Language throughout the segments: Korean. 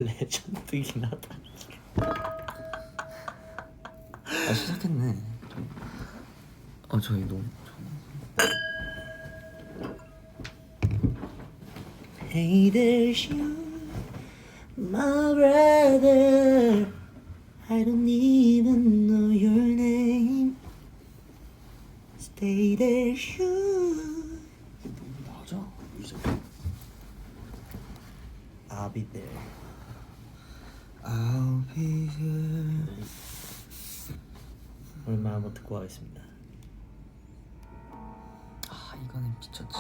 레전드긴 하다. 아 시작했네. 저희 너무 Hey, there's you, my brother. I don't even know your name. Stay there, you. 맞아. 이제 I'll be there. I'll be there. 오랜만에 한번 듣고 가겠습니다. 아 이거는 미쳤지.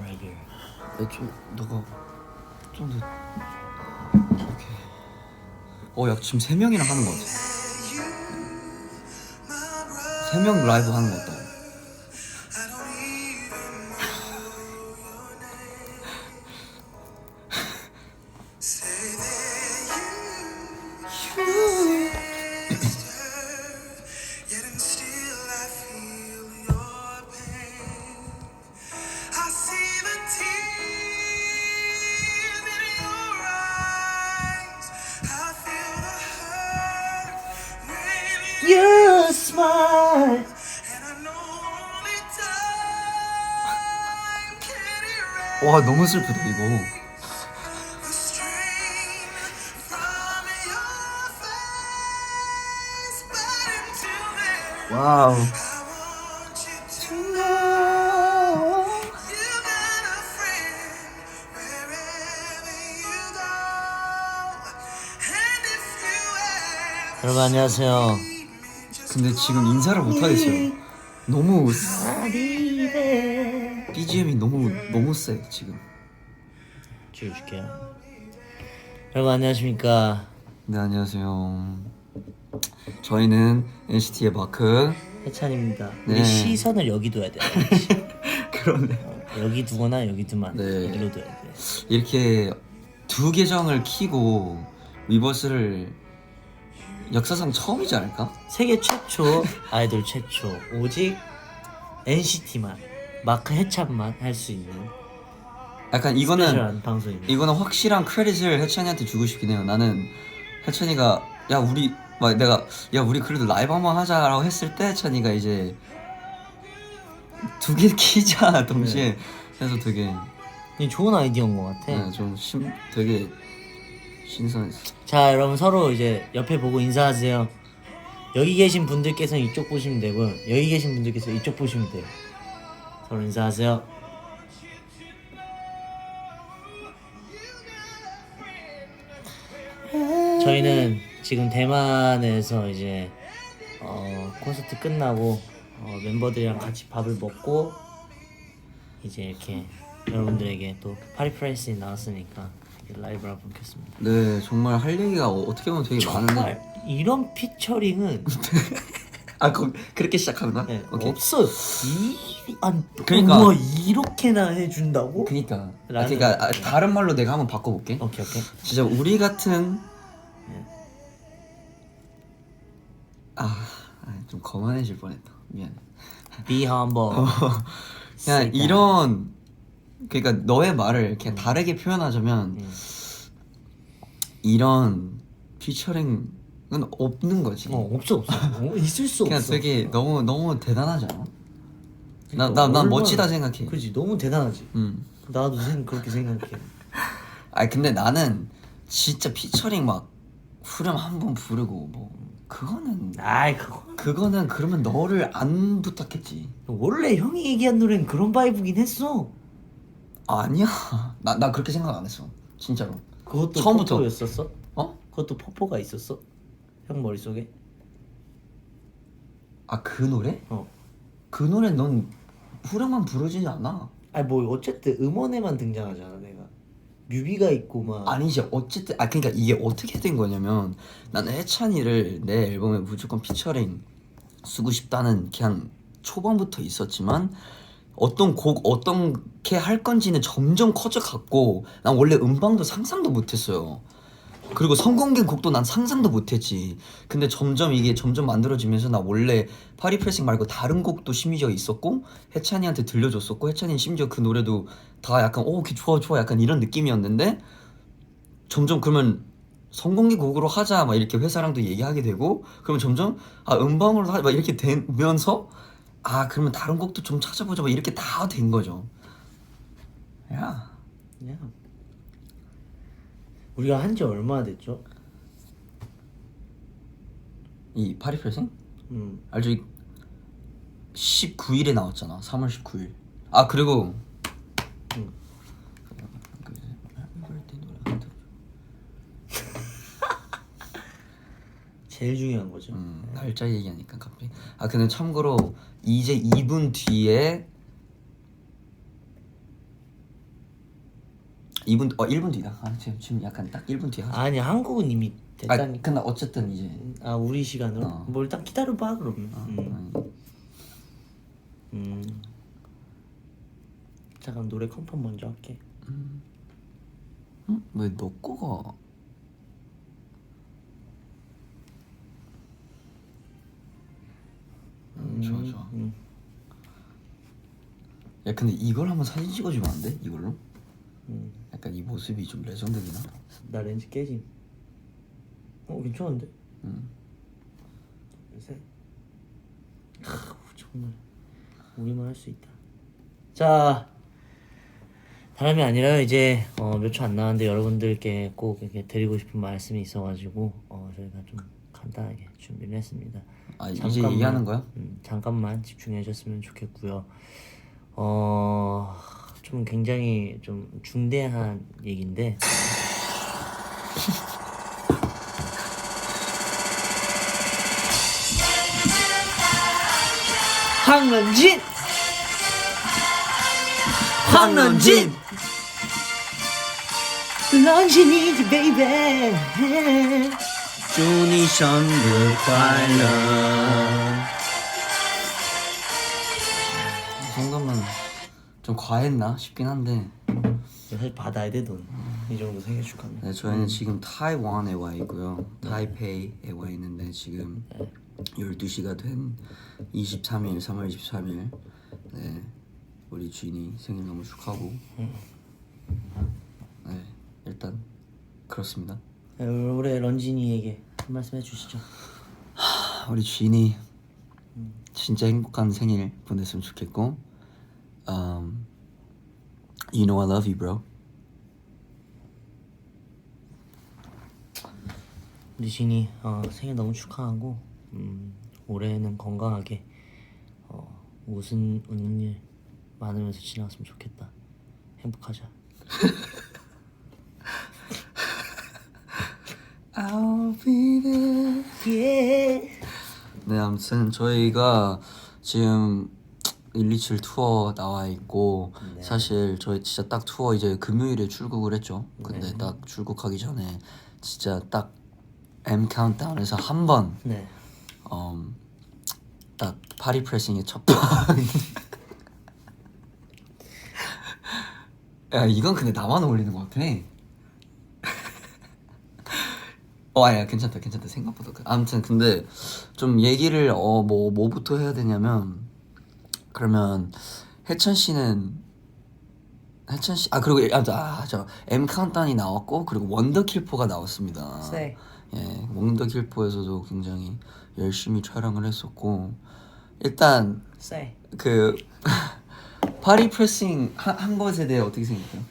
Right here. 좀 너가 좀 더 이렇게. 야 지금 3명이랑 하는 거 같아. 3명 라이브 하는 거 같다. You smile. 와 너무 슬프다 이거. 와우. 여러분 안녕하세요. 근데 지금 인사를 못 하겠어요. 너무 I'll be there. BGM이 너무 세 지금. 지워줄게요. 여러분 안녕하십니까. 네 안녕하세요. 저희는 NCT의 마크. 해찬입니다. 네. 우리 시선을 여기 둬야 돼. 그러네. 여기 두거나 여기 두면 네. 여기로 둬야 돼. 이렇게 두 계정을 키고 위버스를 역사상 처음이지 않을까? 세계 최초 아이돌 최초 오직 NCT만 마크 해찬만 할 수 있는 약간 스페셜한 방송입니다. 이거는 확실한 크레딧을 해찬이한테 주고 싶긴 해요. 나는 해찬이가 우리 그래도 라이브 한번 하자라고 했을 때 해찬이가 이제 두 개 키자 동시에 해서 되게 이게 좋은 아이디어인 것 같아. 되게 신선했어. 자 여러분 서로 이제 옆에 보고 인사하세요. 여기 계신 분들께서는 이쪽 보시면 되고요. 여기 계신 분들께서 이쪽 보시면 돼요. 서로 인사하세요. 저희는 지금 대만에서 이제 콘서트 끝나고 멤버들이랑 같이 밥을 먹고 이제 이렇게 여러분들에게 또 파리프레스에 나왔으니까 라이브를 한번 켰습니다. 네 정말 할 얘기가 어떻게 보면 되게 많은데. 정말 이런 피처링은 그렇게 시작하는 거야? 네, 오케이. 없어요. 그러니까. 우와 이렇게나 해준다고? 그러니까 라는 다른 말로 내가 한번 바꿔볼게. 오케이. 진짜 우리 같은 좀 거만해질 뻔했다. 미안해. Be humble. 그냥 이런 그러니까 너의 말을 이렇게 다르게 표현하자면 이런 피처링은 없는 거지. 없어. 있을 수 그냥 없어. 되게 너무 대단하지 않아? 그러니까 난 얼마나- 멋지다 생각해. 그렇지 너무 대단하지. 나도 그렇게 생각해. 근데 나는 진짜 피처링 막 후렴 한 번 부르고 뭐 그거는 그거는 그러면 너를 안 부탁했지. 원래 형이 얘기한 노래는 그런 바이브긴 했어. 아니야. 나 그렇게 생각 안 했어. 진짜로. 그것도 처음부터. 포포였었어? 어? 그것도 포포가 있었어? 형 머릿속에? 그 노래? 어. 그 노래 넌 후렴만 부르지 않아. 뭐 어쨌든 음원에만 등장하잖아 내가. 뮤비가 있고 막. 아니지 어쨌든 그러니까 이게 어떻게 된 거냐면 나는 해찬이를 내 앨범에 무조건 피처링 쓰고 싶다는 그냥 초반부터 있었지만 어떤 곡 어떻게 할 건지는 점점 커져갔고 난 원래 음방도 상상도 못했어요. 그리고 성공된 곡도 난 상상도 못했지. 근데 이게 점점 만들어지면서 나 원래 파리프레싱 말고 다른 곡도 심지어 있었고 해찬이한테 들려줬었고 해찬이는 심지어 그 노래도 다 약간 오케이 좋아 약간 이런 느낌이었는데 점점 그러면 성공기 곡으로 하자 막 이렇게 회사랑도 얘기하게 되고 그러면 점점 아 음방으로 하자 막 이렇게 되면서 아 그러면 다른 곡도 좀 찾아보자 막 이렇게 다 된 거죠. 야 그냥 우리가 한 지 얼마나 됐죠? 이 파리 프레싱? 음. 알죠? 19일에 나왔잖아. 3월 19일. 아 그리고 제일 중요한 거죠. 날짜 얘기하니까 갑자기. 아 근데 참고로 이제 2분 뒤에 1분 뒤다. 아 지금 약간 딱 1분 뒤에 하자. 아니 한국은 이미 아 됐다니까. 근데 어쨌든 이제 우리 시간으로? 뭐 일단 기다려봐 그러면. 아니, 잠깐 노래 컨펌 먼저 할게. 왜 너 거가 좋아 좋아. 야 근데 이걸 한번 사진 찍어주면 안 돼? 이걸로? 약간 이 모습이 좀 레전드긴 하다. 나 렌즈 깨짐. 괜찮은데? 셋. 정말 우리만 할 수 있다. 자, 다름이 아니라 이제 몇 초 안 남았는데 여러분들께 꼭 이렇게 드리고 싶은 말씀이 있어가지고 저희가 좀 간단하게 준비를 했습니다. 아 이제 얘기하는 거야? 잠깐만 집중해 주셨으면 좋겠고요. 좀 굉장히 좀 중대한 얘기인데 황런진! 황런진! 런진이지 베이베祝你生日快乐. 이 정도면 좀 과했나 싶긴 한데. 사실 받아야 돼 돈. 이 정도 생일 축하면. 네, 저희는 지금 타이완에 와 있고요. 타이페이에 와 있는데 지금 12시가 된 23일, 3월 23일. 네, 우리 주인이 생일 너무 축하하고. 네, 일단 그렇습니다. 올해 런진이에게 한 말씀 해주시죠. 우리 주인이 진짜 행복한 생일 보냈으면 좋겠고, you know I love you, bro. 우리 진이 생일 너무 축하하고 올해는 건강하게 웃는 일 많으면서 지나갔으면 좋겠다. 행복하자. I'll be there. Yeah. 네, 아무튼 저희가 지금 127 투어 나와 있고 네. 사실 저희 진짜 딱 투어 이제 금요일에 출국을 했죠. 근데 딱 출국하기 전에 진짜 딱 M 카운트다운에서 한 번 네. 딱 파리 프레싱의 첫 번. 야 이건 근데 나만 어울리는 것 같아. 아니야 괜찮다 생각보다. 아무튼 근데 좀 얘기를 뭐부터 해야 되냐면 그러면 해찬 씨 그리고 저 M 카운트다운이 나왔고 그리고 원더킬포가 나왔습니다. 네. 예, 원더킬포에서도 굉장히 열심히 촬영을 했었고 일단 쎄. 그 파리 프레싱 한 것에 대해 어떻게 생각해요?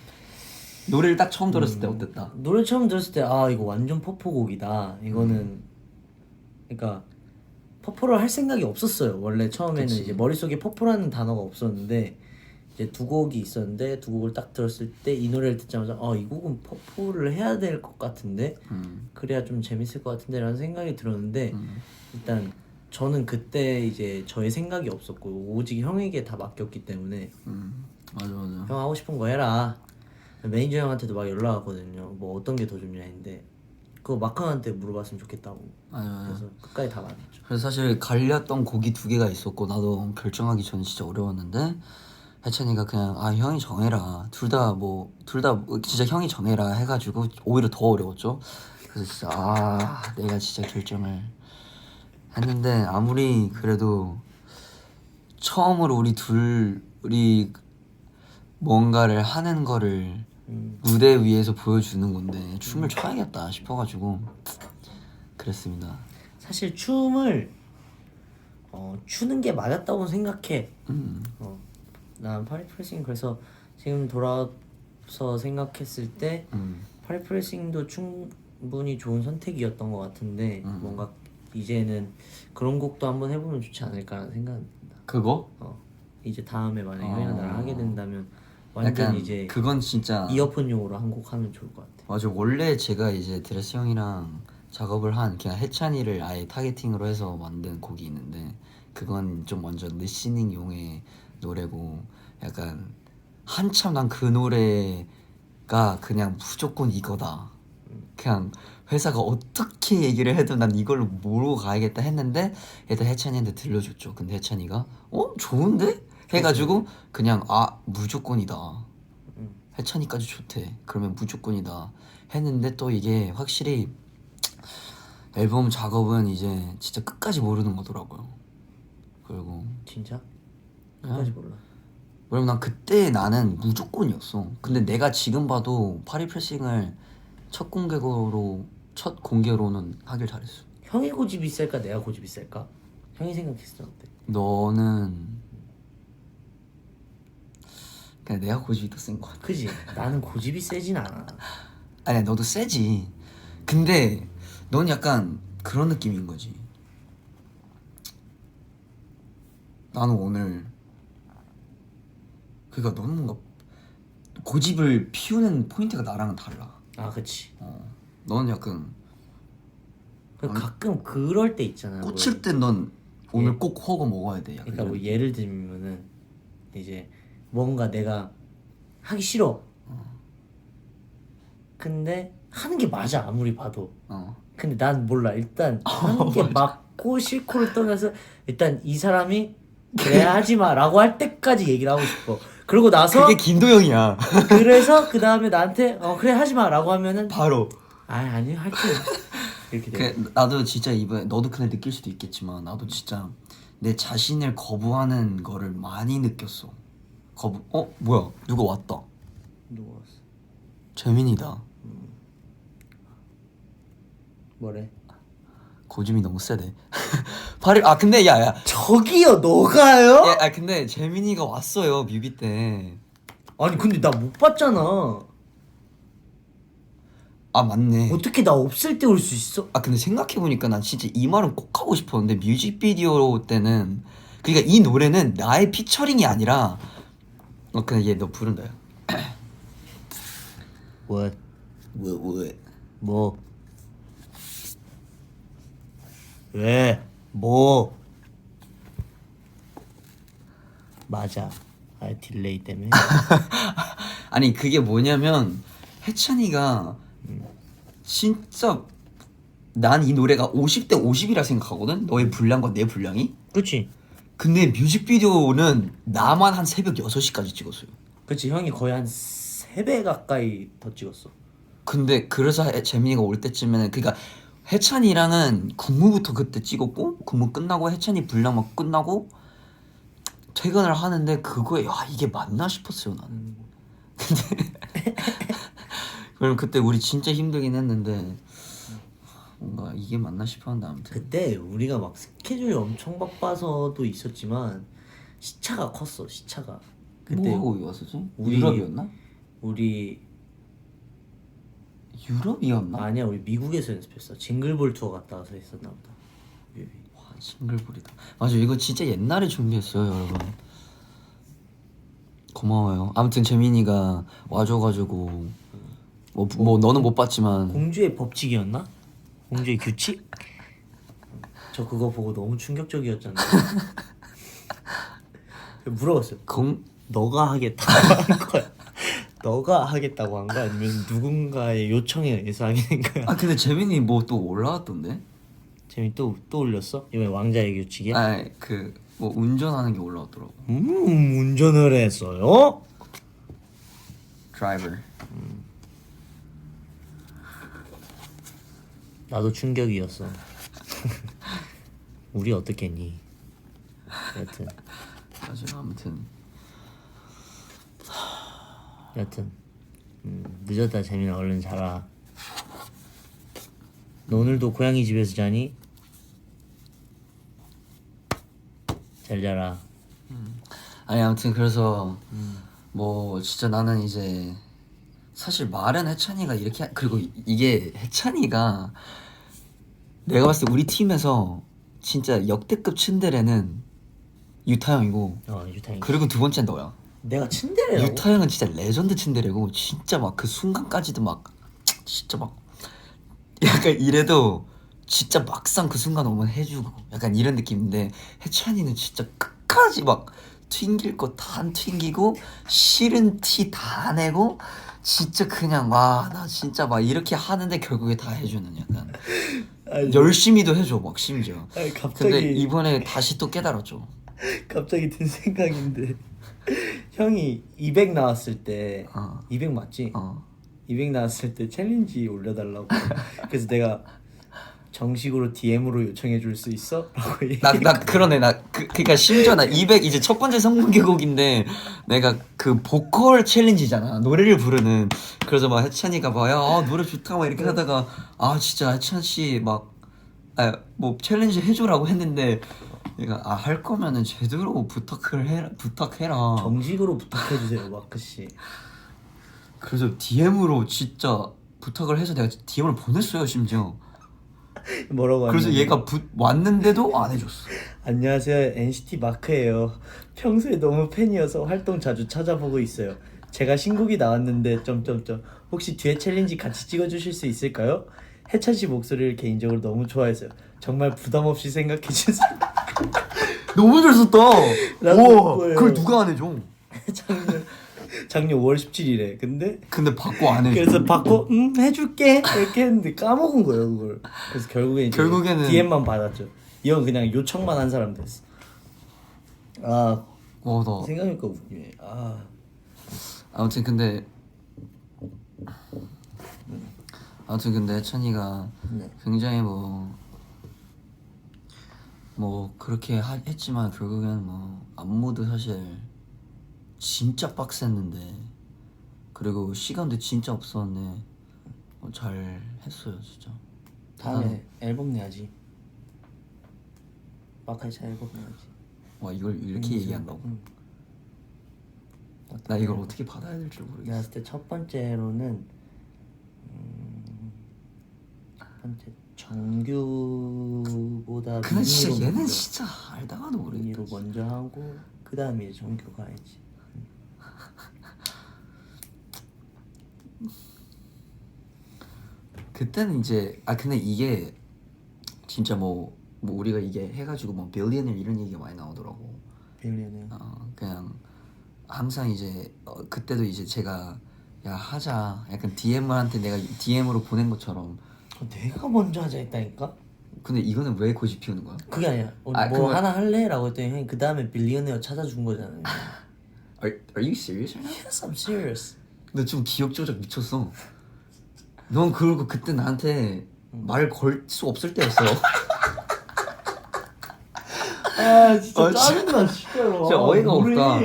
노래를 딱 처음 들었을 때 어땠다? 노래 처음 들었을 때 이거 완전 퍼포곡이다. 이거는 그러니까 퍼포를 할 생각이 없었어요. 원래 처음에는 그치. 이제 머릿속에 퍼포라는 단어가 없었는데 이제 두 곡이 있었는데 두 곡을 딱 들었을 때 이 노래를 듣자마자 이 곡은 퍼포를 해야 될 것 같은데 그래야 좀 재밌을 것 같은데 라는 생각이 들었는데 일단 저는 그때 이제 저의 생각이 없었고 오직 형에게 다 맡겼기 때문에 맞아 형 하고 싶은 거 해라. 매니저 형한테도 막 연락 왔거든요. 뭐 어떤 게 더 좋냐 했는데 그거 마크한테 물어봤으면 좋겠다고. 맞아. 그래서 끝까지 다 말했죠. 그래서 사실 갈렸던 곡이 두 개가 있었고 나도 결정하기 전에 진짜 어려웠는데 해찬이가 그냥 형이 정해라. 둘 다 진짜 형이 정해라 해가지고 오히려 더 어려웠죠. 그래서 진짜 내가 진짜 결정을 했는데 아무리 그래도 처음으로 우리 뭔가를 하는 거를 무대 위에서 보여주는 건데 춤을 춰야겠다 싶어가지고 그랬습니다. 사실 춤을 추는 게 맞았다고 생각해. 난 파리프레싱 그래서 지금 돌아서 생각했을 때 파리프레싱도 충분히 좋은 선택이었던 것 같은데 뭔가 이제는 그런 곡도 한번 해보면 좋지 않을까라는 생각은 든다. 그거? 이제 다음에 만약에 형이랑 나랑 하게 된다면 완전 약간 이제 그건 진짜 이어폰용으로 한 곡 하면 좋을 것 같아. 맞아. 원래 제가 이제 드레스 형이랑 작업을 한 그냥 해찬이를 아예 타겟팅으로 해서 만든 곡이 있는데 그건 좀 완전 리스닝용의 노래고 약간 한참 난 그 노래가 그냥 무조건 이거다. 그냥 회사가 어떻게 얘기를 해도 난 이걸로 모르고 가야겠다 했는데 일단 해찬이한테 들려줬죠. 근데 해찬이가 좋은데? 해가지고 그냥 무조건이다. 해찬이까지 좋대. 그러면 무조건이다 했는데 또 이게 확실히 앨범 작업은 이제 진짜 끝까지 모르는 거더라고요. 그리고 진짜? 끝까지 몰라. 왜냐면 난 그때 나는 무조건이었어. 근데 내가 지금 봐도 파리프레싱을 첫 공개로는 하길 잘했어. 형이 고집이 셀까 내가 고집이 셀까? 형이 생각했을 때 어때? 너는 그냥 내가 고집이 더 센 것 같아. 그지? 나는 고집이 세진 않아. 아니야, 너도 세지. 근데 넌 약간 그런 느낌인 거지. 나는 오늘 그러니까 너는 뭔가 고집을 피우는 포인트가 나랑은 달라. 아 그치. 너는 약간 가끔 그럴 때 있잖아. 꽂힐 땐 넌 오늘 꼭 허거 먹어야 돼. 약간 그러니까 뭐 이런 예를 들면은 이제 뭔가 내가 하기 싫어. 근데 하는 게 맞아 아무리 봐도. 근데 난 몰라. 일단 하는 게 맞고 싫고를 떠나서 일단 이 사람이 그래 하지 마라고 할 때까지 얘기를 하고 싶어. 그러고 나서 그게 김도영이야. 그래서 그 다음에 나한테 그래 하지 마라고 하면은 바로. 아니 할게 이렇게 돼. 나도 진짜 이번에 너도 그날 느낄 수도 있겠지만 나도 진짜 내 자신을 거부하는 거를 많이 느꼈어. 뭐야 누가 왔다. 누가 왔어? 재민이다. 뭐래? 고집이 너무 세대. 근데 야야. 저기요 너가요? 근데 재민이가 왔어요 뮤비 때. 아니 근데 나 못 봤잖아. 맞네. 어떻게 나 없을 때 올 수 있어? 근데 생각해보니까 난 진짜 이 말은 꼭 하고 싶었는데 뮤직비디오 때는 그러니까 이 노래는 나의 피처링이 아니라 그냥 얘 너 부른다. What? 왜? 뭐? 왜? 뭐? 맞아. 딜레이 때문에. 아니 그게 뭐냐면 해찬이가 진짜 난 이 노래가 50대 50이라 생각하거든. 너의 분량과 내 분량이. 그렇지. 근데 뮤직비디오는 나만 한 새벽 6시까지 찍었어요. 그렇지. 형이 거의 한 3배 가까이 더 찍었어. 근데 그래서 재민이가 올 때쯤에는 그러니까 해찬이랑은 군무부터 그때 찍었고 군무 끝나고 해찬이 분량 막 끝나고 퇴근을 하는데 그거에 이게 맞나 싶었어요 나는. 근데 그럼 그때 우리 진짜 힘들긴 했는데 뭔가 이게 맞나 싶었는데 아무튼 그때 우리가 막 스케줄이 엄청 바빠서도 있었지만 시차가 컸어. 시차가. 그때 뭐 하고 왔었지? 우리- 유럽이었나? 우리 유럽이었나? 아니야 우리 미국에서 연습했어. 징글볼 투어 갔다 와서 했었나 보다. 뮤비. 와 싱글볼이다. 맞아 이거 진짜 옛날에 준비했어요 여러분. 고마워요. 아무튼 재민이가 와줘가지고 뭐 너는 못 봤지만 공주의 법칙이었나? 공주의 규칙? 저 그거 보고 너무 충격적이었잖아. 물어봤어요. 너가 하겠다고 한 거야? 너가 하겠다고 한 거야? 아니면 누군가의 요청에 의해서 하게 된 거야? 근데 재민이 뭐 또 올라왔던데? 재미 또 올렸어? 이번에 왕자의 규칙이야? 뭐 운전하는 게 올라왔더라고. 운전을 했어요? 드라이버. 나도 충격이었어. 우리 어떻겠니? 여튼 맞아 아무튼 여튼 늦었다 재민아 얼른 자라. 너 오늘도 고양이 집에서 자니? 잘 자라. 아니 아무튼 그래서 뭐 진짜 나는 이제 사실 말은 해찬이가 이렇게 그리고 이게 해찬이가 내가 봤을 때 우리 팀에서 진짜 역대급 츤데레는 유타 형이고 유타형. 그리고 두 번째는 너야. 내가 츤데레라고? 유타 형은 진짜 레전드 츤데레고 진짜 막 그 순간까지도 막 진짜 막 약간 이래도 진짜 막상 그 순간 오면 해주고 약간 이런 느낌인데 해찬이는 진짜 끝까지 막 튕길 거 다 안 튕기고 싫은 티 다 내고 진짜 그냥 와 나 진짜 막 이렇게 하는데 결국에 다 해주는 약간 아니, 열심히도 해줘 막 심지어. 아니, 갑자기 근데 이번에 다시 또 깨달았죠. 갑자기 든 생각인데 형이 200 나왔을 때 200 맞지? 200 나왔을 때 챌린지 올려달라고. 그래서 내가 정식으로 DM으로 요청해 줄 수 있어? 라고 나 그러네 그니까 심지어 나 200 이제 첫 번째 성공개곡인데 내가 그 보컬 챌린지잖아 노래를 부르는. 그래서 막 해찬이가 막야 노래 좋다 막 이렇게 하다가 아 진짜 해찬 씨막 뭐 챌린지 해줘라고 했는데 내가 할 거면은 제대로 부탁해라. 정식으로 부탁해 주세요 마크 씨. 그래서 DM으로 진짜 부탁을 해서 내가 DM을 보냈어요 심지어. 뭐라고 그래서 하냐면, 얘가 왔는데도 안 해줬어. 안녕하세요 NCT 마크예요. 평소에 너무 팬이어서 활동 자주 찾아보고 있어요. 제가 신곡이 나왔는데 점점점 혹시 뒤에 챌린지 같이 찍어주실 수 있을까요? 해찬 씨 목소리를 개인적으로 너무 좋아해서요. 정말 부담 없이 생각해 주세요. 너무 잘 썼다. 라고 거예요. 그걸 누가 안 해줘? 작년 5월 17일에. 근데 받고 안 해줘. 그래서 받고 해줄게 이렇게 했는데 까먹은 거예요 그걸. 그래서 결국에는 DM만 받았죠. 이 형 그냥 요청만 한 사람 됐어. 나 생각해보니까 웃기네. 아무튼 근데 해찬이가 굉장히 뭐 그렇게 했지만 결국에는 뭐 안무도 사실 진짜 빡셌는데 그리고 시간도 진짜 없었는데 잘 했어요 진짜. 다음에 앨범 내야지. 마카이차 앨범 내야지. 와 이걸 이렇게 얘기한다고? 나 이걸 어떻게 받아야 될지 모르겠어. 내가 봤을 때 첫 번째로는 첫 번째 정규보다 근데 진짜 미니로 얘는 먼저, 진짜 알다가도 모르겠다. 미니로 먼저 하고 그 다음에 정규 가야지. 그때는 이제 근데 이게 진짜 뭐 우리가 이게 해가지고 뭐 빌리언을 이런 얘기가 많이 나오더라고. 빌리언을. 그냥 항상 이제 그때도 이제 제가 야 하자 약간 DM한테 내가 DM으로 보낸 것처럼. 내가 먼저 하자 했다니까? 근데 이거는 왜 고집 피우는 거야? 그게 아니야. 뭐 그러면... 하나 할래? 라고 했더니 형이 그 다음에 빌리언웨어 찾아준 거잖아요. Are you serious? Yes, I'm serious. 너 좀 기억 조작 미쳤어. 넌 그리고 그때 나한테 말 걸 수 없을 때였어. 진짜 짜증나 진짜로. 진짜 어이가 없다.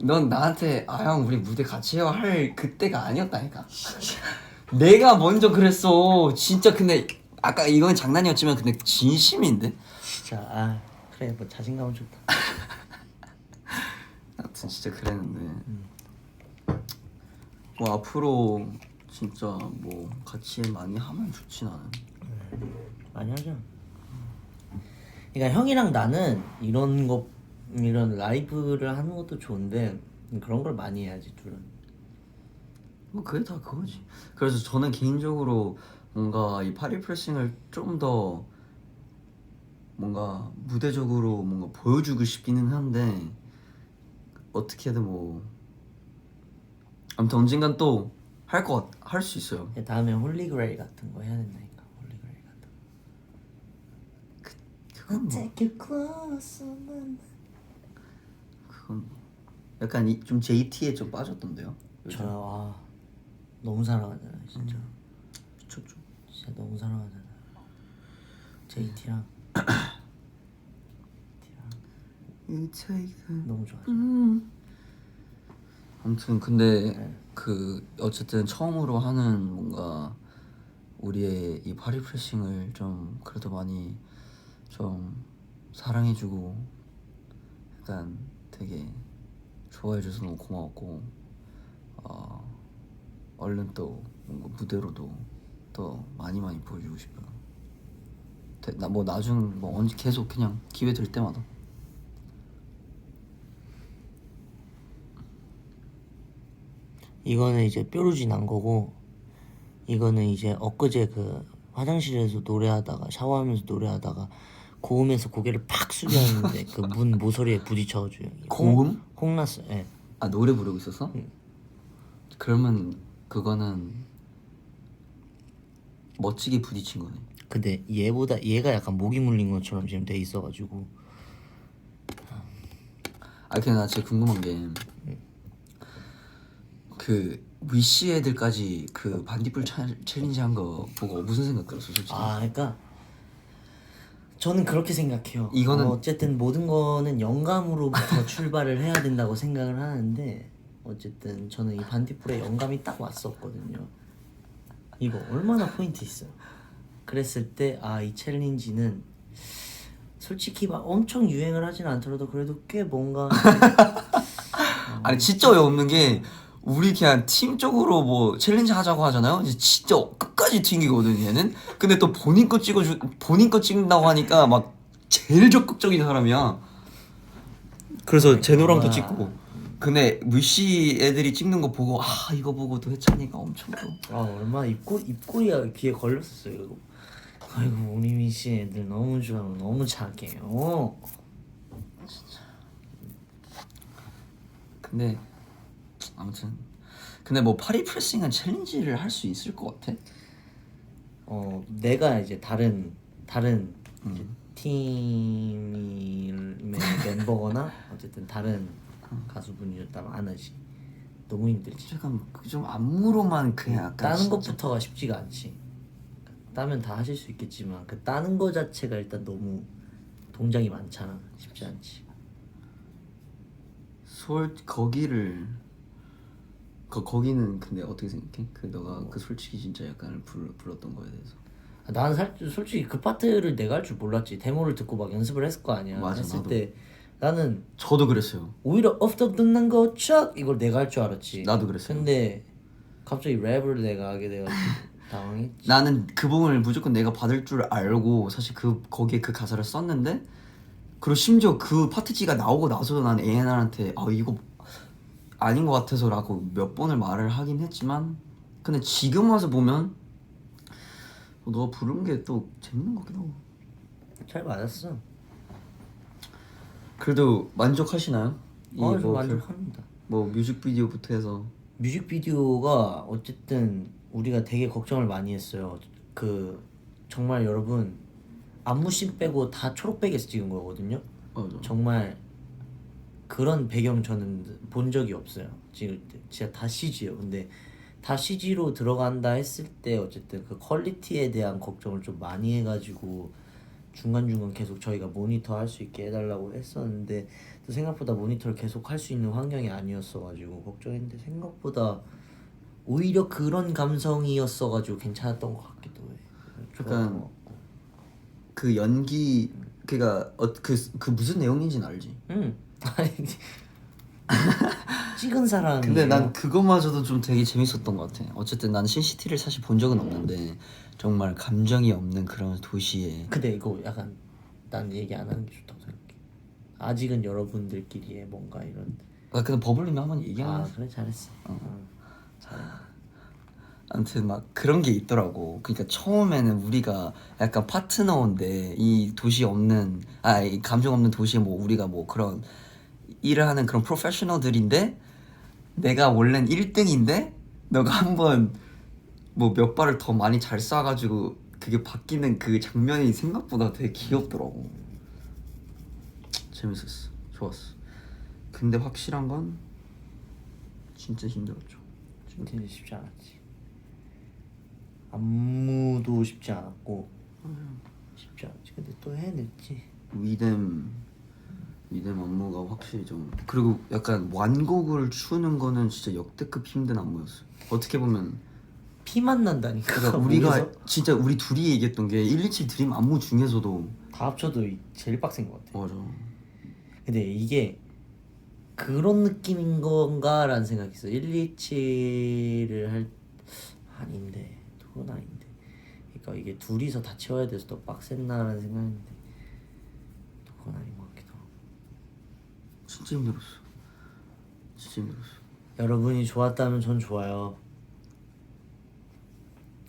넌 나한테 형 우리 무대 같이 해요 할 그때가 아니었다니까. 내가 먼저 그랬어 진짜. 근데 아까 이건 장난이었지만 근데 진심인데 진짜 그래 뭐 자신감은 좋다. 아무튼 진짜 그랬는데 뭐 앞으로 진짜 뭐 같이 많이 하면 좋지 나는. 많이 하자. 그러니까 형이랑 나는 이런 라이브를 하는 것도 좋은데 그런 걸 많이 해야지 둘은. 뭐 그게 다 그거지. 그래서 저는 개인적으로 뭔가 이 파리 프레싱을 좀 더 뭔가 무대적으로 뭔가 보여주고 싶기는 한데 어떻게든 뭐 아무튼 언젠간 또 할 수 있어요. 다음에 홀리그레이 같은 거 해야 된다니까. 홀리그레이 같은 거. 그건 뭐 Take you closer. 그건 뭐 약간 좀 JT에 좀 빠졌던데요. 저 너무 사랑하잖아요 진짜. 미쳤죠. 진짜 너무 사랑하잖아요. JT랑 너무 좋아하죠. 아무튼 근데 그 어쨌든 처음으로 하는 뭔가 우리의 이 파리 프레싱을 좀 그래도 많이 좀 사랑해주고 약간 되게 좋아해줘서 너무 고마웠고 얼른 또 뭔가 무대로도 더 많이 보여주고 싶어요. 뭐 나중 뭐 언제 계속 그냥 기회 될 때마다. 이거는 이제 뾰루지 난 거고, 이거는 이제 엊그제 그 화장실에서 노래하다가 샤워하면서 노래하다가 고음에서 고개를 팍 숙였는데 그 문 모서리에 부딪혀가지고 고음? 홍났어. 예. 아 노래 부르고 있었어? 그러면 그거는 멋지게 부딪힌 거네. 근데 얘가 약간 모기 물린 것처럼 지금 돼 있어가지고. 아 근데 나 진짜 궁금한 게 그 위시 애들까지 그 반딧불 챌린지 한 거 보고 무슨 생각 들었어 솔직히? 그러니까 저는 그렇게 생각해요. 이거는 어쨌든 모든 거는 영감으로부터 출발을 해야 된다고 생각을 하는데, 어쨌든 저는 이 반딧불에 영감이 딱 왔었거든요. 이거 얼마나 포인트 있어요. 그랬을 때 이 챌린지는 솔직히 막 엄청 유행을 하진 않더라도 그래도 꽤 뭔가 아니 진짜 어이없는 게 우리 그냥 팀적으로 뭐 챌린지 하자고 하잖아요. 이제 진짜 끝까지 튕기거든 얘는. 근데 또 본인 거 찍는다고 하니까 막 제일 적극적인 사람이야. 그래서 제노랑도 찍고. 근데 위시 애들이 찍는 거 보고 이거 보고 또 해찬이가 엄청 또 얼마나 입꼬리가 귀에 걸렸었어요. 이거. 아이고 우리 미씨 애들 너무 좋아하고 너무 착해요. 근데 아무튼 근데 뭐 파리 프레싱은 챌린지를 할 수 있을 것 같아? 내가 이제 다른 이제 팀의 멤버거나 어쨌든 다른 가수분이었다면 안 하지. 너무 힘들지. 약간 좀 안무로만 그냥 약간 따는 진짜. 것부터가 쉽지가 않지. 따면 다 하실 수 있겠지만 그 따는 거 자체가 일단 너무 동작이 많잖아. 쉽지 않지. 거기는 근데 어떻게 생각해? 그 너가 그 솔직히 진짜 약간 불렀던 거에 대해서. 나는 솔직히 그 파트를 내가 할 줄 몰랐지. 데모를 듣고 막 연습을 했을 거 아니야. 맞아, 했을 나도. 때 나는 저도 그랬어요. 오히려 없던 끝난 거착 이걸 내가 할 줄 알았지. 나도 그랬어요. 근데 갑자기 랩을 내가 하게 돼가지고 당황했지. 나는 그 부분을 무조건 내가 받을 줄 알고 사실 거기에 그 가사를 썼는데, 그리고 심지어 그 파트지가 나오고 나서도 난 A&R한테 이거 아닌 것 같아서라고 몇 번을 말을 하긴 했지만, 근데 지금 와서 보면 너가 부른 게 또 재밌는 것 같기도 하고. 잘 맞았어. 그래도 만족하시나요? 좀 만족합니다. 뭐 뮤직비디오부터 해서. 뮤직비디오가 어쨌든 우리가 되게 걱정을 많이 했어요. 그 정말 여러분 안무씬 빼고 다 초록백에서 찍은 거거든요. 맞아. 정말 그런 배경 저는 본 적이 없어요. 지금 진짜 다 CG예요. 근데 다 CG로 들어간다 했을 때 어쨌든 그 퀄리티에 대한 걱정을 좀 많이 해가지고 중간중간 계속 저희가 모니터 할 수 있게 해달라고 했었는데, 또 생각보다 모니터를 계속 할 수 있는 환경이 아니었어가지고 걱정했는데 생각보다 오히려 그런 감성이었어가지고 괜찮았던 것 같기도 해. 약간 그 연기 그니까 그 무슨 내용인지는 알지? 응. 아니 찍은 사람이. 근데 난 그거마저도 좀 되게 재밌었던 것 같아. 어쨌든 난 신시티를 사실 본 적은 없는데 정말 감정이 없는 그런 도시에. 근데 이거 약간 난 얘기 안 하는 게 좋다고 생각해. 아직은 여러분들끼리의 뭔가 이런. 근데 버블님이 한번 얘기하면. 그래 잘했어. 잘해. 아무튼 막 그런 게 있더라고. 그러니까 처음에는 우리가 약간 파트너인데 이 도시 없는 이 감정 없는 도시에 뭐 우리가 뭐 그런 일을 하는 그런 프로페셔널들인데, 내가 원래는 1등인데 너가 한번 뭐 몇 발을 더 많이 잘 쏴가지고 그게 바뀌는 그 장면이 생각보다 되게 귀엽더라고. 재밌었어. 좋았어. 근데 확실한 건 진짜 힘들었죠. 진짜 쉽지 않았지. 안무도 쉽지 않았고 쉽지 않았지. 근데 또 해냈지. 리듬 미담 안무가 확실히 좀 그리고 약간 완곡을 추는 거는 진짜 역대급 힘든 안무였어. 어떻게 보면 피만 난다니까. 그러니까 우리가 목에서. 진짜 우리 둘이 얘기했던 게 127 드림 안무 중에서도 다 합쳐도 제일 빡센 것 같아. 맞아. 근데 이게 그런 느낌인 건가라는 생각이 있어. 127을 할 아닌데 그건 아닌데. 그러니까 이게 둘이서 다 채워야 돼서 더 빡셌나라는 생각인데 그건 아닌 것 같기도 하고. 진짜 힘들었어. 진짜 힘들었어. 여러분이 좋았다면 전 좋아요.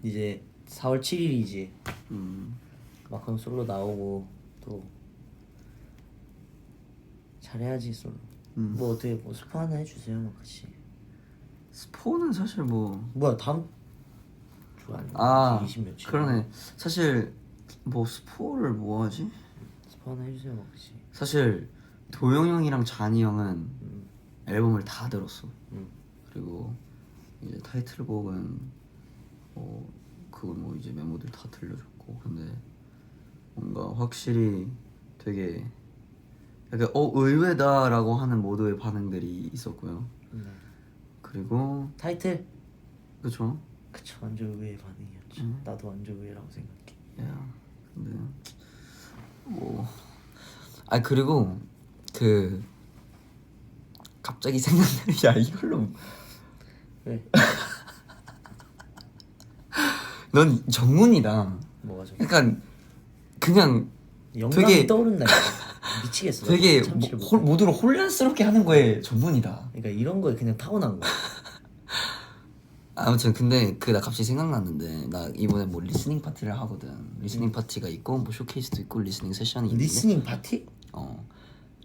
이제 4월 7일이지. 마카롱 솔로 나오고 또 잘해야지 솔로. 뭐 어떻게 뭐 스포 하나 해주세요, 마카씨. 스포는 사실 뭐 뭐야 다음 주 아니야? 아 20 며칠. 그러네. 사실 뭐 스포를 뭐 하지? 스포 하나 해주세요, 마카씨. 사실 도영 형이랑 잔이 형은 앨범을 다 들었어. 그리고 이제 타이틀곡은 그건 뭐 이제 멤버들 다 들려줬고 근데 뭔가 확실히 되게 약간 의외다라고 하는 모두의 반응들이 있었고요. 그리고 타이틀. 그쵸? 그쵸, 완전 의외의 반응이었죠. 나도 완전 의외라고 생각해. 야 근데 뭐 그리고 그 갑자기 생각나는 야 이걸로 왜? 넌 정문이다. 뭐가 좀 약간 그냥 영감이 되게 떠오른다니까. 미치겠어. 되게 참지를 못해. 모두를 혼란스럽게 하는 거에 전문이다. 그러니까 이런 거에 그냥 타고난 거야. 아무튼 근데 그 나 갑자기 생각났는데 나 이번에 뭐 리스닝 파티를 하거든. 리스닝 파티가 있고 뭐 쇼케이스도 있고 리스닝 세션이 있는데 리스닝 파티?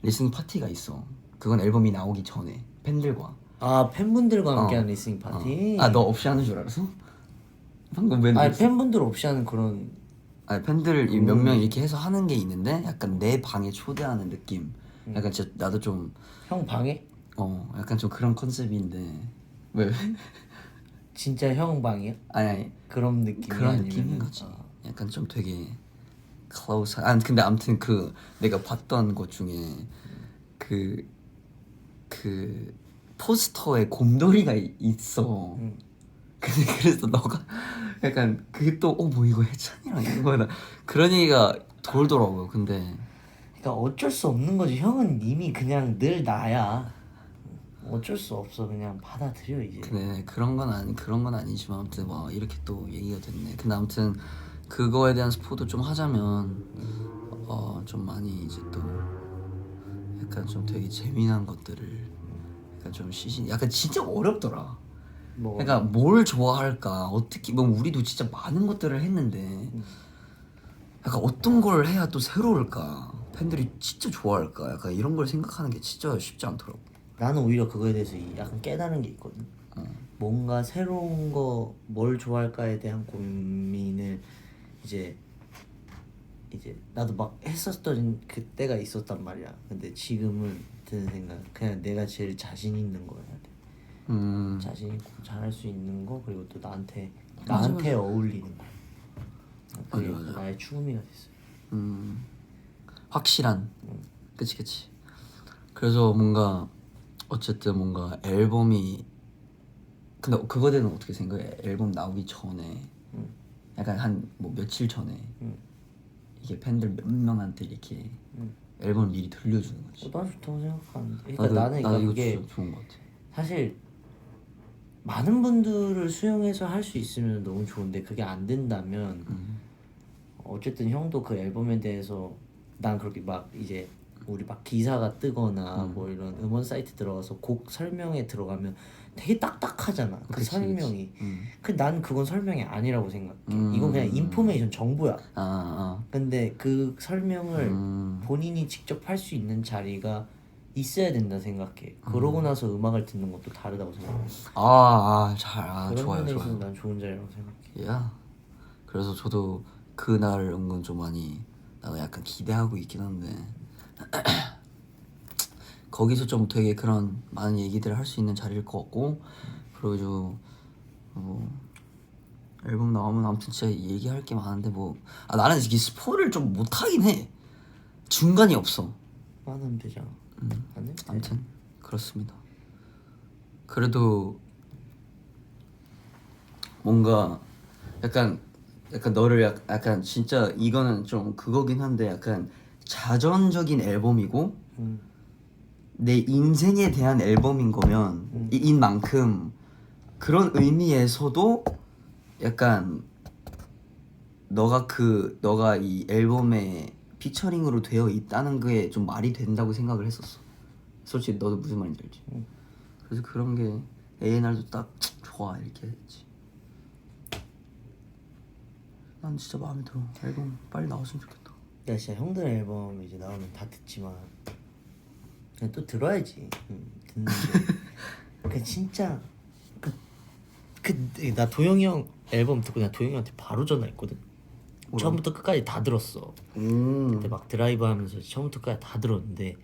리스닝 파티가 있어. 그건 앨범이 나오기 전에 팬들과 아, 팬분들과 함께하는 리스닝 파티. 너 없이 하는 줄 알았어? 방금 왜 아니 팬분들 없이 하는 그런. 팬들 몇 명 이렇게 해서 하는 게 있는데 약간 내 방에 초대하는 느낌. 약간 진짜 나도 좀 형 방에? 약간 좀 그런 컨셉인데 왜? 진짜 형 방이야? 아니 그런 느낌이 그런 아니면은- 느낌인 거지. 약간 좀 되게 클로즈. 근데 아무튼 그 내가 봤던 것 중에 그 포스터에 곰돌이가 있어. 근데 그래서 너가 약간 그게 또 뭐 이거 해찬이랑 이거다 그런 얘기가 돌더라고요. 근데 그러니까 어쩔 수 없는 거지. 형은 이미 그냥 늘 나야. 어쩔 수 없어. 그냥 받아들여 이제. 근데 그런 건 아니지만 아무튼 뭐 이렇게 또 얘기가 됐네. 근데 아무튼 그거에 대한 스포도 좀 하자면 좀 많이 이제 또 약간 좀 되게 재미난 것들을 약간 좀 약간 진짜 어렵더라. 뭐 그러니까 뭘 좋아할까 어떻게 뭐 우리도 진짜 많은 것들을 했는데 약간 어떤 걸 해야 또 새로울까 팬들이 진짜 좋아할까 약간 이런 걸 생각하는 게 진짜 쉽지 않더라고. 나는 오히려 그거에 대해서 약간 깨달은 게 있거든. 뭔가 새로운 거 뭘 좋아할까에 대한 고민을 이제 나도 막 했었던 그때가 있었단 말이야. 근데 지금은 드는 생각 그냥 내가 제일 자신 있는 거 해야 돼. 자신 있고 잘할 수 있는 거 그리고 또 나한테 어울리는 거. 그게 맞아. 나의 추구미가 됐어요. 확실한. 그치. 그래서 뭔가 어쨌든 뭔가 앨범이 근데 그거에 대해서 어떻게 생각해? 앨범 나오기 전에 약간 한 뭐 며칠 전에 이게 팬들 몇 명한테 이렇게 앨범을 미리 들려주는 거지. 난 좋다고 생각하는데. 그러니까 나는 나도 이거 그게 진짜 좋은 것 같아. 사실 많은 분들을 수용해서 할 수 있으면 너무 좋은데 그게 안 된다면 어쨌든 형도 그 앨범에 대해서 난 그렇게 막 이제 우리 막 기사가 뜨거나 뭐 이런 음원 사이트 들어가서 곡 설명에 들어가면 되게 딱딱하잖아. 그 그치, 설명이. 근데 난 그건 설명이 아니라고 생각해. 이건 그냥 인포메이션 정보야. 근데 그 설명을 본인이 직접 할 수 있는 자리가 있어야 된다 생각해. 그러고 나서 음악을 듣는 것도 다르다고 생각해. 그런 좋아요. 좋아요. 난 좋은 자리라고 생각해. 야, 그래서 저도 그날 은근 좀 많이 나도 약간 기대하고 있긴 한데 거기서 좀 되게 그런 많은 얘기들을 할 수 있는 자리일 것 같고 그리고 앨범 나오면 아무튼 진짜 얘기할 게 많은데 나는 이게 스포를 좀 못하긴 해. 중간이 없어. 하면 되잖아. 안 해? 아무튼 그렇습니다. 그래도 뭔가 약간 너를 약간 진짜 이거는 좀 그거긴 한데 약간 자전적인 앨범이고 내 인생에 대한 앨범인 거면 인 만큼 그런 의미에서도 약간 너가 이 앨범에 피처링으로 되어 있다는 게 좀 말이 된다고 생각을 했었어. 솔직히 너도 무슨 말인지 알지? 그래서 그런 게 A&R도 딱 좋아 이렇게 했지. 난 진짜 마음에 들어. 앨범 빨리 나왔으면 좋겠다. 나 진짜 형들 앨범 이제 나오면 다 듣지만 그냥 또 들어야지. 듣는데 그 진짜 나 도영이 형 앨범 듣고 나 도영이 형한테 바로 전화했거든. 뭐라고? 처음부터 끝까지 다 들었어. 그때 막 드라이브 하면서 처음부터 끝까지 다 들었는데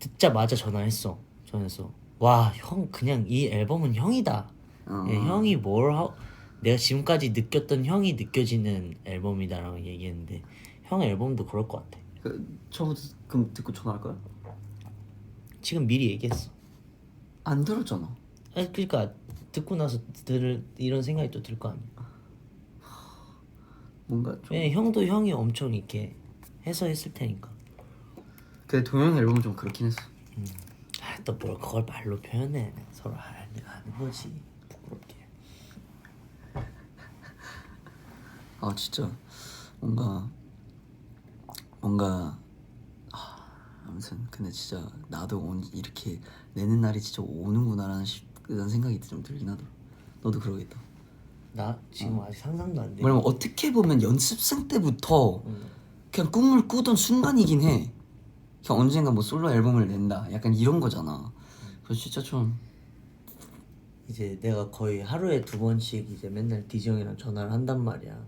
듣자마자 전화했어. 전화해서 와 형 그냥 이 앨범은 형이다. 예, 형이 내가 지금까지 느꼈던 형이 느껴지는 앨범이다라고 얘기했는데 형 앨범도 그럴 것 같아. 처음부터 그럼 듣고 전화할 거야? 지금 미리 얘기했어. 안 들었잖아. 아니 그러니까 듣고 나서 이런 생각이 또 들 거 아니야. 뭔가 좀. 왜 형도 형이 엄청 이렇게 해서 했을 테니까. 근데 동영 앨범은 좀 그렇긴 했어. 또 뭘 그걸 말로 표현해. 서로 아는 거지. 부끄럽게. 아 진짜 뭔가 아무튼 근데 진짜 나도 이렇게 내는 날이 진짜 오는구나라는 그런 생각이 좀 들긴 하더라. 너도 그러겠다. 나 지금 아직 상상도 안 돼. 왜냐면 어떻게 보면 연습생 때부터 그냥 꿈을 꾸던 순간이긴 해. 그냥 언젠가 뭐 솔로 앨범을 낸다 약간 이런 거잖아. 그래서 진짜 좀 이제 내가 거의 하루에 2번씩 이제 맨날 디지 형이랑 전화를 한단 말이야.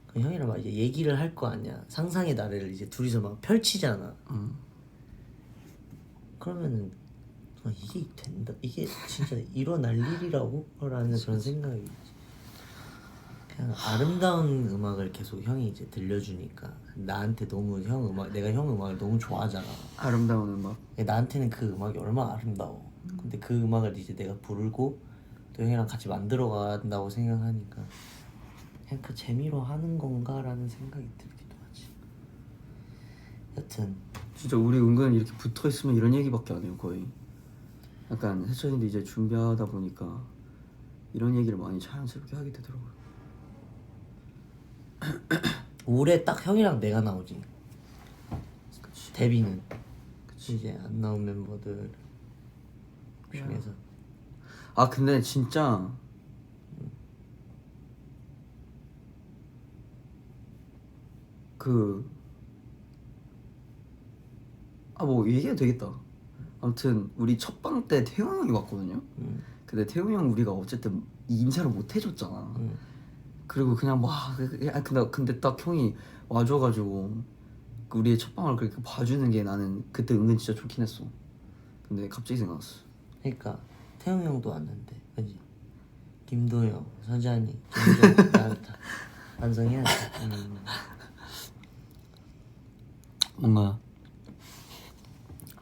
그 형이랑 막 이제 얘기를 할 거 아니야. 상상의 나래를 이제 둘이서 막 펼치잖아. 그러면은 이게 된다. 이게 진짜 일어날 일이라고? 라는 그런 생각이 있지. 그냥 아름다운 음악을 계속 형이 이제 들려주니까 나한테 너무 내가 형 음악을 너무 좋아하잖아. 아름다운 음악. 나한테는 그 음악이 얼마나 아름다워. 근데 그 음악을 이제 내가 부르고 또 형이랑 같이 만들어 간다고 생각하니까 그냥 그 재미로 하는 건가라는 생각이 들기도 하지. 여튼 진짜 우리 은근 이렇게 붙어 있으면 이런 얘기밖에 안 해요 거의. 약간 해찬이도 이제 준비하다 보니까 이런 얘기를 많이 자연스럽게 하게 되더라고요. 올해 딱 형이랑 내가 나오지. 그치. 데뷔는 이제 안 나온 멤버들 중에서 아 근데 진짜 뭐 얘기해도 되겠다. 아무튼 우리 첫방 때 태용 형이 왔거든요. 근데 태용 형 우리가 어쨌든 인사를 못 해줬잖아. 그리고 그냥 근데 딱 형이 와줘가지고 우리의 첫방을 그렇게 봐주는 게 나는 그때 은근 진짜 좋긴 했어. 근데 갑자기 생각났어. 그러니까 태용 형도 왔는데 그지? 김도영, 서찬이, 김정 나왔다. 완성해야지. 뭔가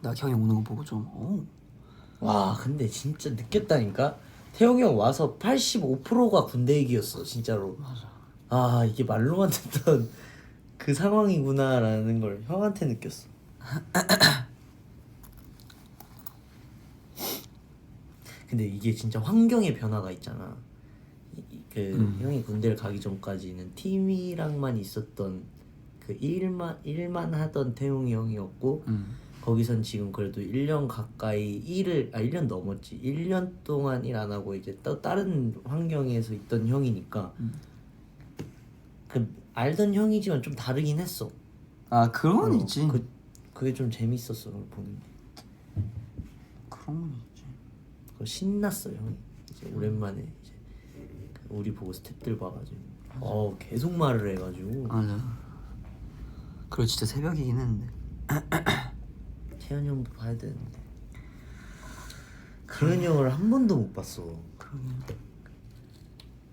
나 형이 오는 거 보고 좀 와 근데 진짜 느꼈다니까. 태용이 형 와서 85%가 군대 얘기였어 진짜로. 맞아. 아 이게 말로만 듣던 그 상황이구나라는 걸 형한테 느꼈어. 근데 이게 진짜 환경의 변화가 있잖아. 형이 군대를 가기 전까지는 팀이랑만 있었던 그 일만 하던 태용이 형이었고 거기선 지금 그래도 1년 가까이 1년 넘었지. 1년 동안 일 안 하고 이제 또 다른 환경에서 있던 형이니까 그 알던 형이지만 좀 다르긴 했어. 아 그런 건 있지. 그게 좀 재밌었어 그걸 보는 게. 그런 건 있지. 그거 신났어 형이. 이제 오랜만에 이제 우리 보고 스태프들 봐가지고 계속 말을 해가지고. 맞아. 그리고 진짜 새벽이긴 했는데. 태현 형도 봐야 되는데 그런 형을 한 번도 못 봤어.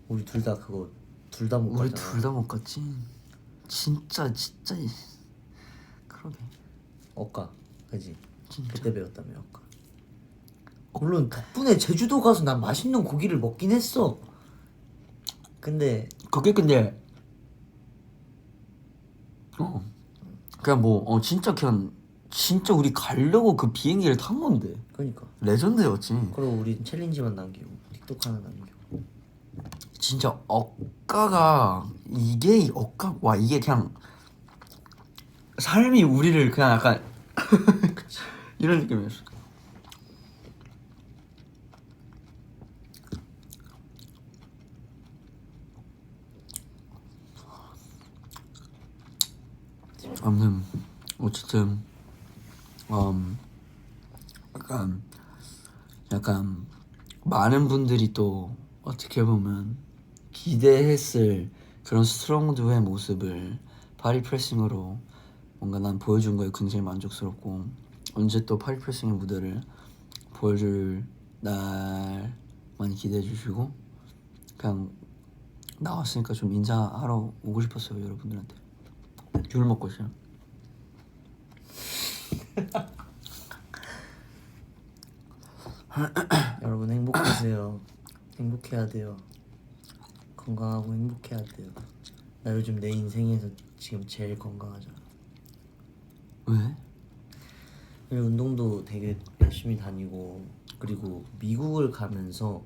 우리 둘 다 못 우리 봤잖아. 둘 다 못 갔지. 진짜 그러게. 어까 그지? 진짜? 그때 배웠다며 어까. 물론 덕분에 제주도 가서 난 맛있는 고기를 먹긴 했어. 근데 그게 근데 그냥 뭐 진짜 그냥 진짜 우리 가려고 그 비행기를 탄 건데 그러니까 레전드였지. 그리고 우리 챌린지만 남기고 틱톡 하나 남기고. 진짜 억가가 이게 억가 와 이게 그냥 삶이 우리를 그냥 약간 이런 느낌이었어. 아무튼 어쨌든 약간 약간 많은 분들이 또 어떻게 보면 기대했을 그런 스트롱드의 모습을 파리 프레싱으로 뭔가 난 보여준 거에 굉장히 만족스럽고 언제 또 파리 프레싱의 무대를 보여줄 날 많이 기대해 주시고 그냥 나왔으니까 좀 인사하러 오고 싶었어요 여러분들한테. 귤 먹고 싶어요. 여러분 행복하세요. 행복해야 돼요. 건강하고 행복해야 돼요. 나 요즘 내 인생에서 지금 제일 건강하잖아. 왜? 운동도 되게 열심히 다니고 그리고 미국을 가면서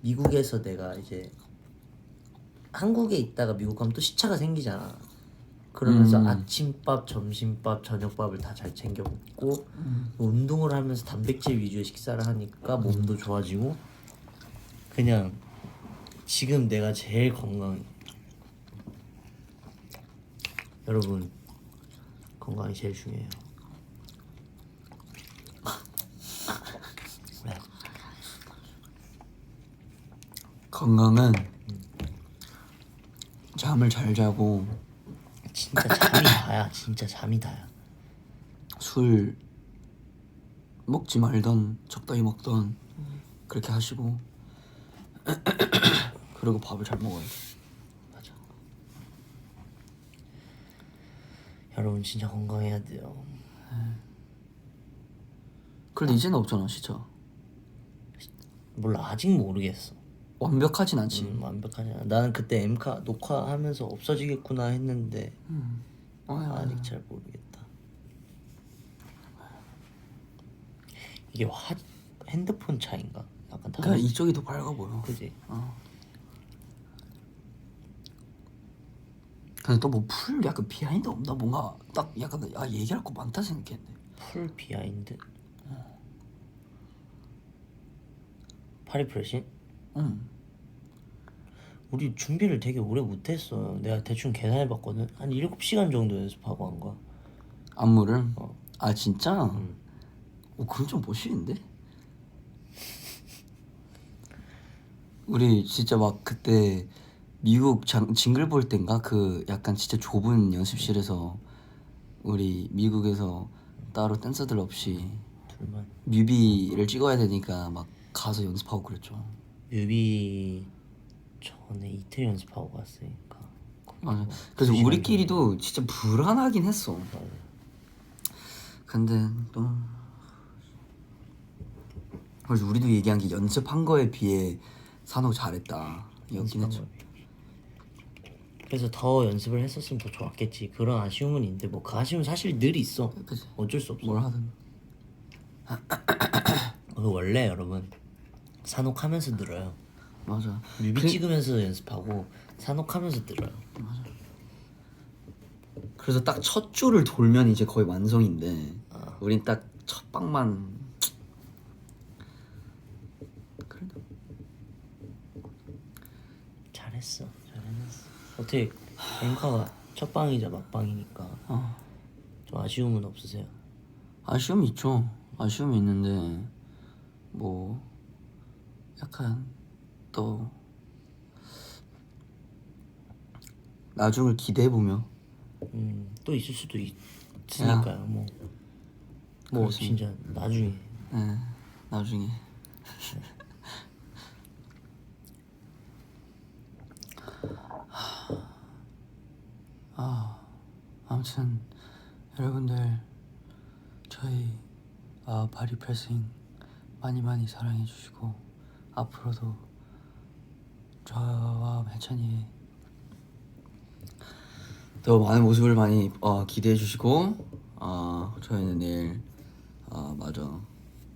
미국에서 내가 이제 한국에 있다가 미국 가면 또 시차가 생기잖아. 그러면서 아침밥, 점심밥, 저녁밥을 다 잘 챙겨 먹고 운동을 하면서 단백질 위주의 식사를 하니까 몸도 좋아지고 그냥 지금 내가 제일 건강해. 여러분 건강이 제일 중요해요. 네. 건강은 잠을 잘 자고 진짜 잠이 다야. 진짜 잠이 다야. 술 먹지 말던 적당히 먹던 그렇게 하시고 그리고 밥을 잘 먹어야 돼. 맞아. 여러분 진짜 건강해야 돼요. 그래도 이제는 없잖아 진짜. 몰라 아직 모르겠어. 완벽하진 않지. 완벽하지 않아. 나는 그때 엠카 녹화하면서 없어지겠구나 했는데 아직 잘 모르겠다. 이게 핸드폰 차인가? 약간 그러니까 다른. 이쪽이 더 밝아 보여. 그지? 근데 또 뭐 풀 약간 비하인드 없나? 뭔가 딱 약간 얘기할 거 많다 생각했는데. 풀 비하인드? 파리 프레싱? 응. 우리 준비를 되게 오래 못했어. 내가 대충 계산해봤거든. 한 7시간 정도 연습하고 한 거야. 안무를? 아 진짜? 그건 좀 멋있는데? 우리 진짜 막 그때 미국 징글 볼 땐가 그 약간 진짜 좁은 연습실에서 우리 미국에서 따로 댄서들 없이 둘만. 뮤비를 찍어야 되니까 막 가서 연습하고 그랬죠. 뮤비 전에 이틀 연습하고 갔으니까. 맞아. 그래서 2시간 우리끼리도 진짜 불안하긴 했어. 근데 또 그래서 우리도 얘기한 게 연습한 거에 비해 산호 잘했다 이었긴 연습한 했죠. 거. 그래서 더 연습을 했었으면 더 좋았겠지. 그런 아쉬움은 있는데 뭐 그 아쉬움은 사실 늘 있어. 그치. 어쩔 수 없어. 뭘 하든. 원래 여러분 산옥하면서 늘어요. 맞아. 뮤비 찍으면서 연습하고 산옥하면서 늘어요. 그래서 딱 첫 줄을 돌면 이제 거의 완성인데 우린 딱 첫 방만 그래도 잘했어. 어떻게 앵카가 첫 방이자 막방이니까 좀 아쉬움은 없으세요? 아쉬움이 있죠. 아쉬움이 있는데 뭐 약간 또 나중을 기대해 보면 또 있을 수도 있으니까요. 뭐 그렇습니다. 진짜 나중에 네, 나중에 아무튼 여러분들 저희 바리 프레싱 많이 사랑해 주시고 앞으로도 저와 해찬이의 더 많은 모습을 많이 기대해 주시고 저희는 내일 마저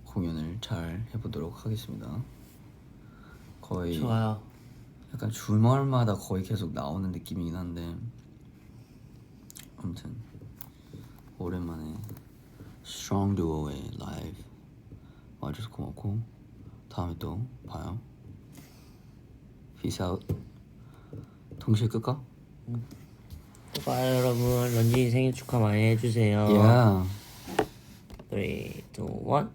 공연을 잘 해보도록 하겠습니다. 거의 좋아요. 약간 주말마다 거의 계속 나오는 느낌이긴 한데 아무튼 오랜만에 Strong Duo의 라이브 와줘서 고맙고 다음에 또 봐요. Peace out. 동시에 끌까? 또 봐요 여러분. 런쥔이 생일 축하 많이 해주세요. Yeah. 3, 2, 1